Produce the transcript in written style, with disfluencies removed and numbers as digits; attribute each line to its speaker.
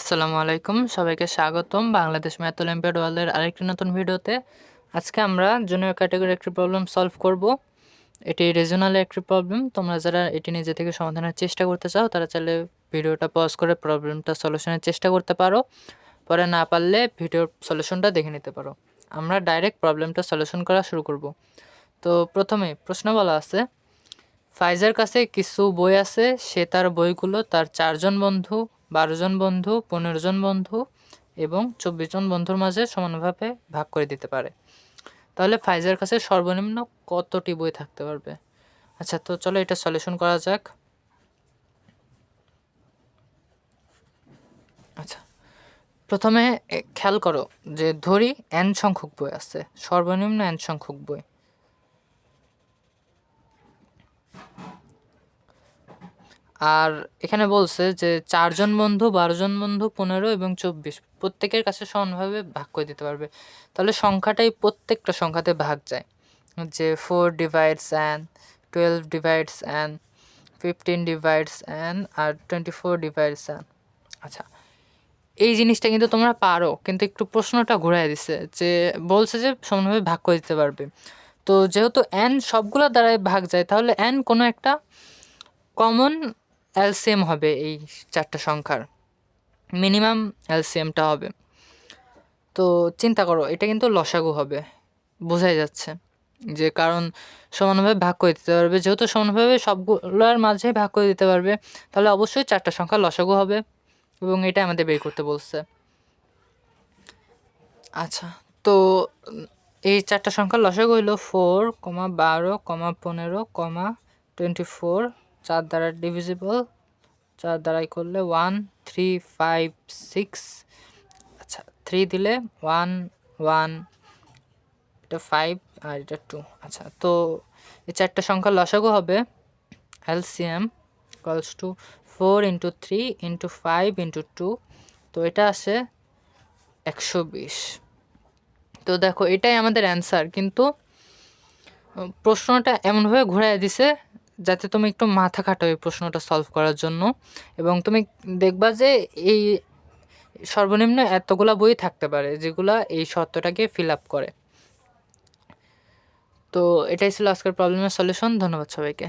Speaker 1: আসসালামু আলাইকুম, সবাইকে স্বাগতম বাংলাদেশ ম্যাথ অলিম্পিয়াড ওয়ার্ল্ডের আরেকটি নতুন ভিডিওতে। আজকে আমরা জুনিয়র ক্যাটাগরি একটি প্রবলেম সলভ করব। এটি রিজনালের একটি প্রবলেম। তোমরা যারা এটি নিজে থেকে সমাধানের চেষ্টা করতে চাও তারা চাইলে ভিডিওটা পজ করে প্রবলেমটা সলিউশনের চেষ্টা করতে পারো, পরে না পারলে ভিডিওর সলিউশনটা দেখে নিতে পারো। আমরা ডাইরেক্ট প্রবলেমটা সলিউশন করা শুরু করব। তো প্রথমে প্রশ্ন বলা আছে, ফাইজের কাছে কিছু বই আছে, সে তার বইগুলো তার 4 জন বন্ধু, 12 জন বন্ধু, 15 জন বন্ধু এবং 24 জন বন্ধুর মাঝে সমানভাবে ভাগ করে দিতে পারে। তাহলে ফাইজের কাছে সর্বনিম্ন কতটি বই থাকতে পারবে? আচ্ছা, তো চলো এটা সলিউশন করা যাক। আচ্ছা, প্রথমে খেয়াল করো যে ধরি n সংখ্যক বই আছে, সর্বনিম্ন n সংখ্যক বই। আর এখানে বলছে যে 4 জন বন্ধু, 12 জন বন্ধু, 15 এবং 24 প্রত্যেকের কাছে সমানভাবে ভাগ করে দিতে পারবে। তাহলে সংখ্যাটাই প্রত্যেকটা সংখ্যাতে ভাগ যায়, যে 4 divides n, 12 divides n, 15 divides n আর 24 ডিভাইডস n। আচ্ছা, এই জিনিসটা কিন্তু তোমরা পারো, কিন্তু একটু প্রশ্নটা ঘুরাই দিছে, যে বলছে যে সমানভাবে ভাগ করে দিতে পারবে। তো যেহেতু n সবগুলো দ্বারাই ভাগ যায়, তাহলে n কোনো একটা কমন এলসিএম হবে, এই 4টা সংখ্যার মিনিমাম এলসিএমটা হবে। তো চিন্তা করো, এটা কিন্তু লসাগু হবে, বোঝাই যাচ্ছে যে কারণ সমানভাবে ভাগ করে দিতে পারবে, যেহেতু সমানভাবে সবগুলোর মাঝে ভাগ করে দিতে পারবে, তাহলে অবশ্যই 4টা সংখ্যা লসাগু হবে এবং এটা আমাদের বের করতে বলছে। আচ্ছা, তো এই 4টা সংখ্যার লসাগু হইল 4, 12, 15, 24, 4 দ্বারা ডিভিজিবল, 4 দ্বারাই করলে 1, 3, 5, 6। আচ্ছা, 3 দিলে 1, 1, এটা 5 আর এটা 2। আচ্ছা, তো এই 4টা সংখ্যার লসাগু হবে এলসিএম ইকুয়ালস টু 4 × 3 × 5 × 2। তো এটা আসে 120। তো দেখো, এটাই আমাদের অ্যান্সার, কিন্তু প্রশ্নটা এমনভাবে ঘুরাই দিছে যাতে তুমি একটু মাথা খাটাও এই প্রশ্নটা সলভ করার জন্য, এবং তুমি দেখবা যে এই সর্বনিম্ন এতগুলা বই থাকতে পারে যেগুলা এই শর্তটাকে ফিল আপ করে। তো এটাই ছিল আজকের প্রবলেমের সলিউশন। ধন্যবাদ সবাইকে।